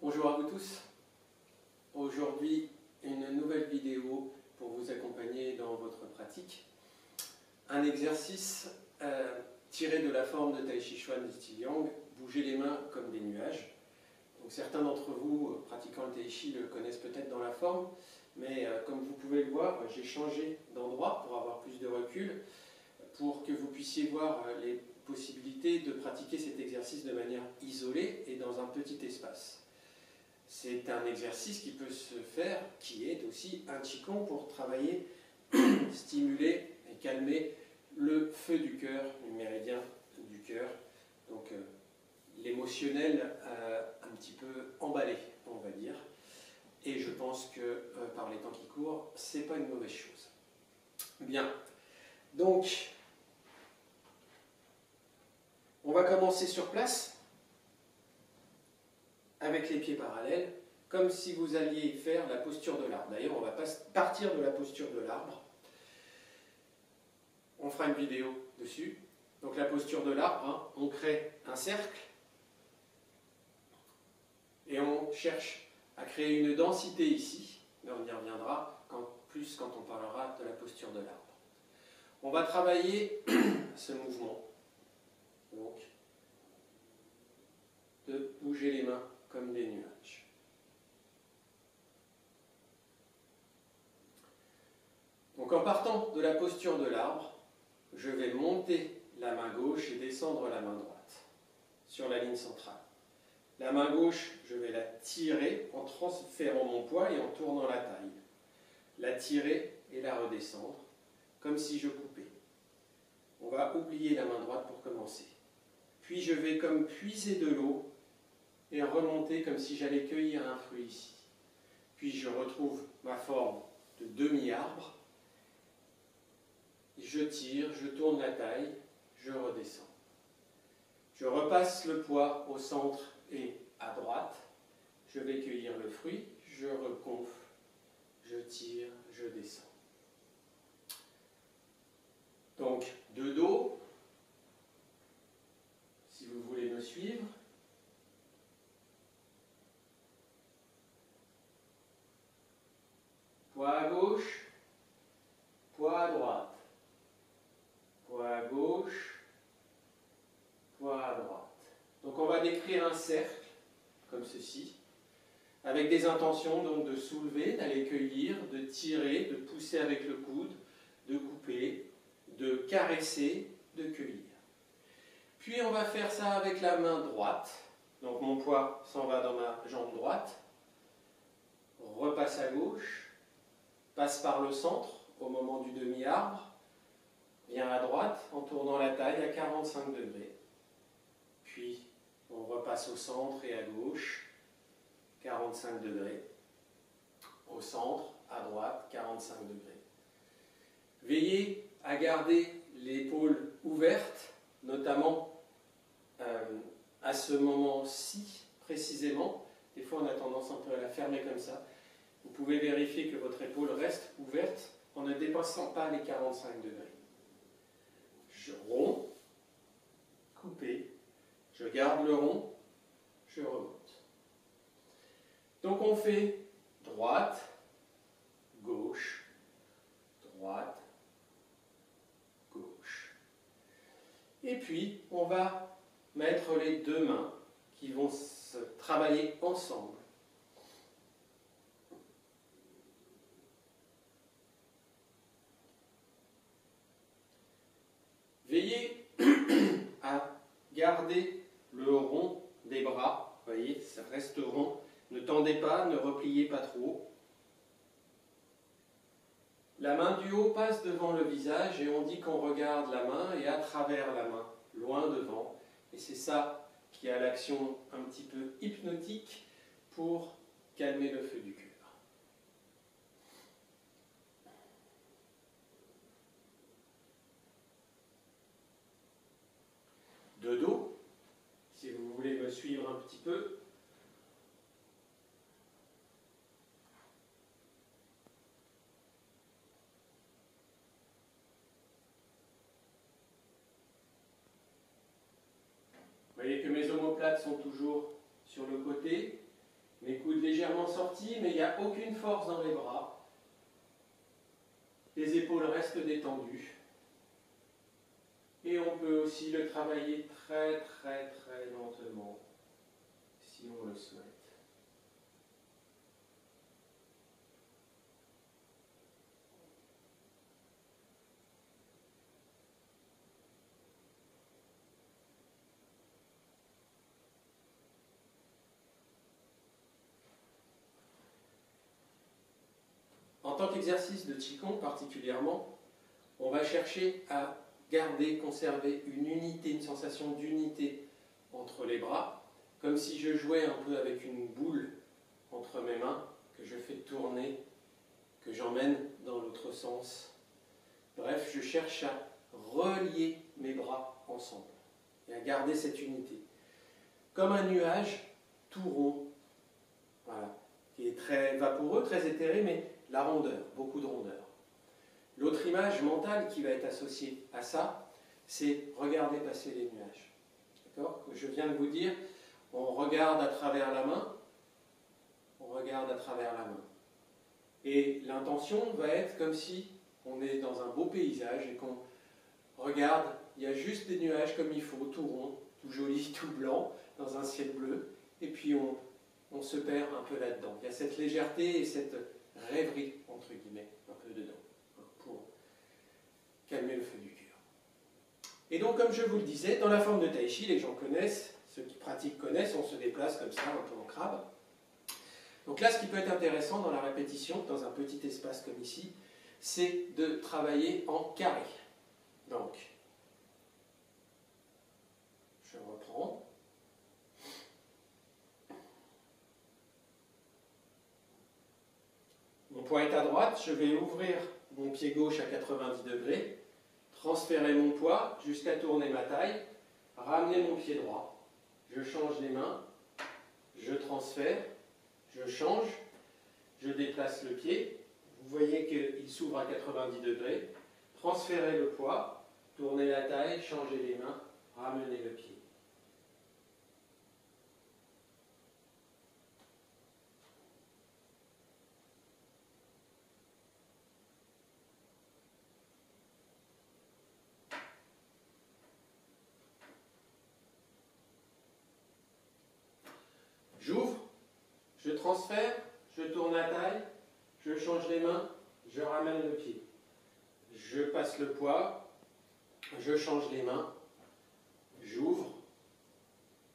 Bonjour à vous tous. Aujourd'hui, une nouvelle vidéo pour vous accompagner dans votre pratique. Un exercice tiré de la forme de Tai Chi Chuan de Steve Yang, bouger les mains comme des nuages. Donc, certains d'entre vous pratiquant le Tai Chi le connaissent peut-être dans la forme, mais comme vous pouvez le voir, j'ai changé d'endroit pour avoir plus de recul, pour que vous puissiez voir les possibilités de pratiquer cet exercice de manière isolée et dans un petit espace. C'est un exercice qui peut se faire, qui est aussi un Qigong pour travailler, stimuler et calmer le feu du cœur, le méridien du cœur, donc l'émotionnel un petit peu emballé, on va dire. Et je pense que par les temps qui courent, c'est pas une mauvaise chose. Bien, donc on va commencer sur place, avec les pieds parallèles, comme si vous alliez faire la posture de l'arbre. D'ailleurs, on va partir de la posture de l'arbre. On fera une vidéo dessus. Donc la posture de l'arbre, on crée un cercle et on cherche à créer une densité ici, mais on y reviendra plus quand on parlera de la posture de l'arbre. On va travailler ce mouvement, donc, de bouger les mains comme des nuages. Donc en partant de la posture de l'arbre, je vais monter la main gauche et descendre la main droite sur la ligne centrale. La main gauche, je vais la tirer en transférant mon poids et en tournant la taille. La tirer et la redescendre, comme si je coupais. On va oublier la main droite pour commencer. Puis je vais comme puiser de l'eau et remonter comme si j'allais cueillir un fruit ici. Puis je retrouve ma forme de demi-arbre. Je tire, je tourne la taille, je redescends. Je repasse le poids au centre et à droite. Je vais cueillir le fruit, je regonfle, je tire, je descends. Donc, de dos, si vous voulez me suivre. Poids à gauche, poids à droite. Poids à gauche, poids à droite. Donc on va décrire un cercle, comme ceci, avec des intentions donc de soulever, d'aller cueillir, de tirer, de pousser avec le coude, de couper, de caresser, de cueillir. Puis on va faire ça avec la main droite. Donc mon poids s'en va dans ma jambe droite, repasse à gauche, passe par le centre au moment du demi-arbre, vient à droite en tournant la taille à 45 degrés. Puis on repasse au centre et à gauche, 45 degrés. Au centre, à droite, 45 degrés. Veillez à garder l'épaule ouverte, notamment à ce moment-ci précisément. Des fois on a tendance un peu à la fermer comme ça. Vous pouvez vérifier que votre épaule reste ouverte en ne dépassant pas les 45 degrés. Je romps, coupé, je garde le rond, je remonte. Donc on fait droite, gauche, droite, gauche. Et puis on va mettre les deux mains qui vont se travailler ensemble. Veillez à garder le rond des bras, vous voyez, ça reste rond. Ne tendez pas, ne repliez pas trop. La main du haut passe devant le visage et on dit qu'on regarde la main et à travers la main, loin devant. Et c'est ça qui a l'action un petit peu hypnotique pour calmer le feu du cœur. De dos, si vous voulez me suivre un petit peu. Vous voyez que mes omoplates sont toujours sur le côté mes coudes légèrement sortis, mais il n'y a aucune force dans les bras. Les épaules restent détendues. Et on peut aussi le travailler très très très lentement, si on le souhaite. En tant qu'exercice de Qigong particulièrement, on va chercher à garder, conserver une unité, une sensation d'unité entre les bras, comme si je jouais un peu avec une boule entre mes mains, que je fais tourner, que j'emmène dans l'autre sens. Bref, je cherche à relier mes bras ensemble et à garder cette unité. Comme un nuage tout rond, voilà, qui est très vaporeux, très éthéré, mais la rondeur, beaucoup de rondeur. L'autre image mentale qui va être associée à ça, c'est regarder passer les nuages. D'accord ? Je viens de vous dire, on regarde à travers la main, on regarde à travers la main. Et l'intention va être comme si on est dans un beau paysage et qu'on regarde, il y a juste des nuages comme il faut, tout rond, tout joli, tout blanc, dans un ciel bleu, et puis on se perd un peu là-dedans. Il y a cette légèreté et cette rêverie, entre guillemets, un peu dedans, pour calmer le feu du cœur. Et donc, comme je vous le disais, dans la forme de Tai Chi, les gens connaissent, ceux qui pratiquent connaissent, on se déplace comme ça, un peu en crabe. Donc là, ce qui peut être intéressant dans la répétition, dans un petit espace comme ici, c'est de travailler en carré. Donc, je reprends. Mon poids est à droite, je vais ouvrir mon pied gauche à 90 degrés, transférer mon poids jusqu'à tourner ma taille, ramener mon pied droit. Je change les mains, je transfère, je change, je déplace le pied. Vous voyez qu'il s'ouvre à 90 degrés. Transférez le poids, tournez la taille, changez les mains, ramenez le pied. J'ouvre, je transfère, je tourne la taille, je change les mains, je ramène le pied. Je passe le poids, je change les mains, j'ouvre,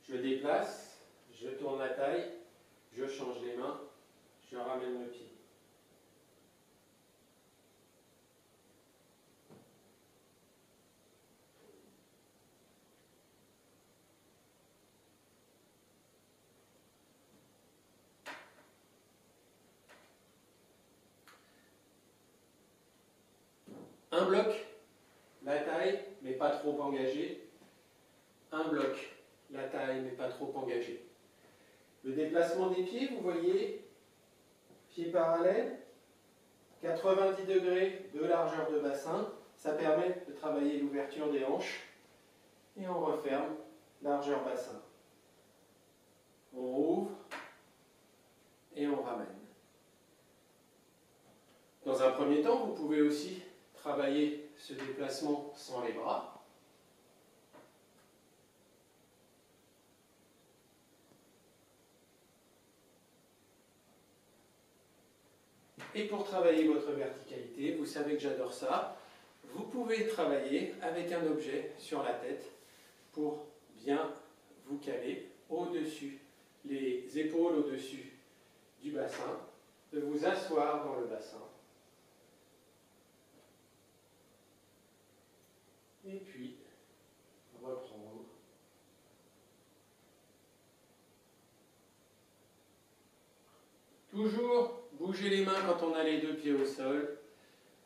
je déplace, je tourne la taille, je change les mains, je ramène le pied. Un bloc, la taille, mais pas trop engagé. Un bloc, la taille, mais pas trop engagé. Le déplacement des pieds, vous voyez, pieds parallèles, 90 degrés de largeur de bassin, ça permet de travailler l'ouverture des hanches. Et on referme, largeur bassin. On ouvre et on ramène. Dans un premier temps, vous pouvez aussi travailler ce déplacement sans les bras. Et pour travailler votre verticalité, vous savez que j'adore ça, vous pouvez travailler avec un objet sur la tête pour bien vous caler au-dessus, les épaules au-dessus du bassin, de vous asseoir dans le bassin. Et puis, reprendre. Toujours bouger les mains quand on a les deux pieds au sol.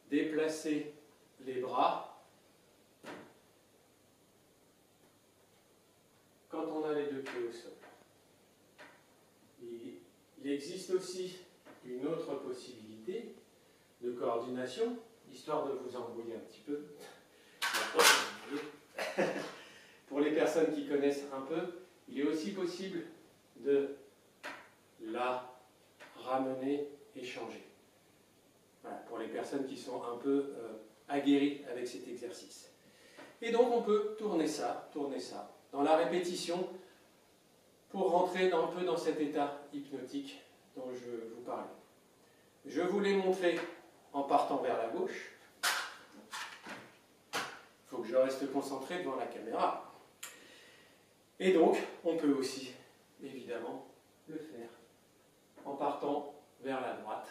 Déplacer les bras quand on a les deux pieds au sol. Il existe aussi une autre possibilité de coordination, histoire de vous embrouiller un petit peu. Pour les personnes qui connaissent un peu, il est aussi possible de la ramener et changer. Voilà, pour les personnes qui sont un peu aguerries avec cet exercice. Et donc on peut tourner ça, dans la répétition, pour rentrer un peu dans cet état hypnotique dont je vous parlais. Je vous l'ai montré en partant vers la gauche. Il faut que je reste concentré devant la caméra. Et donc, on peut aussi, évidemment, le faire en partant vers la droite,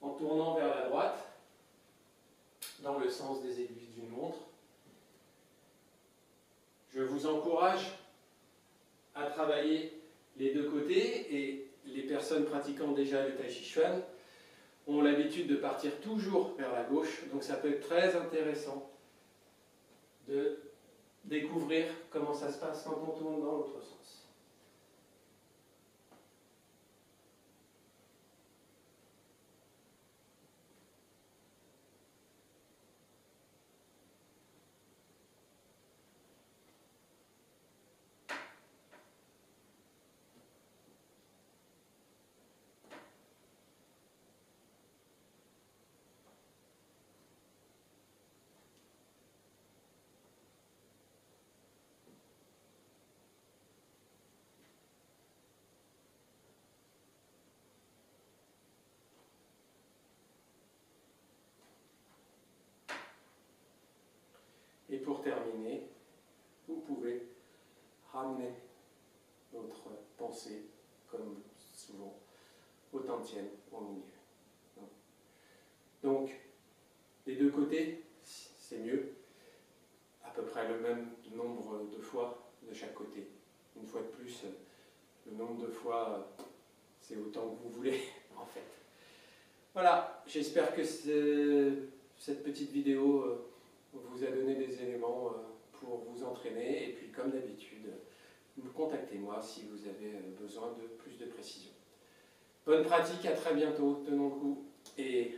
en tournant vers la droite, dans le sens des aiguilles d'une montre. Je vous encourage à travailler les deux côtés, et les personnes pratiquant déjà le Tai Chi Chuan ont l'habitude de partir toujours vers la gauche, donc ça peut être très intéressant de découvrir comment ça se passe quand on tourne dans l'autre sens. Et pour terminer, vous pouvez ramener votre pensée, comme souvent, au Tantien, au milieu. Donc, les deux côtés, c'est mieux. À peu près le même nombre de fois de chaque côté. Une fois de plus, le nombre de fois, c'est autant que vous voulez, en fait. Voilà, j'espère que cette petite vidéo vous a donné des éléments pour vous entraîner, et puis comme d'habitude, contactez-moi si vous avez besoin de plus de précision. Bonne pratique, à très bientôt, tenons le coup, et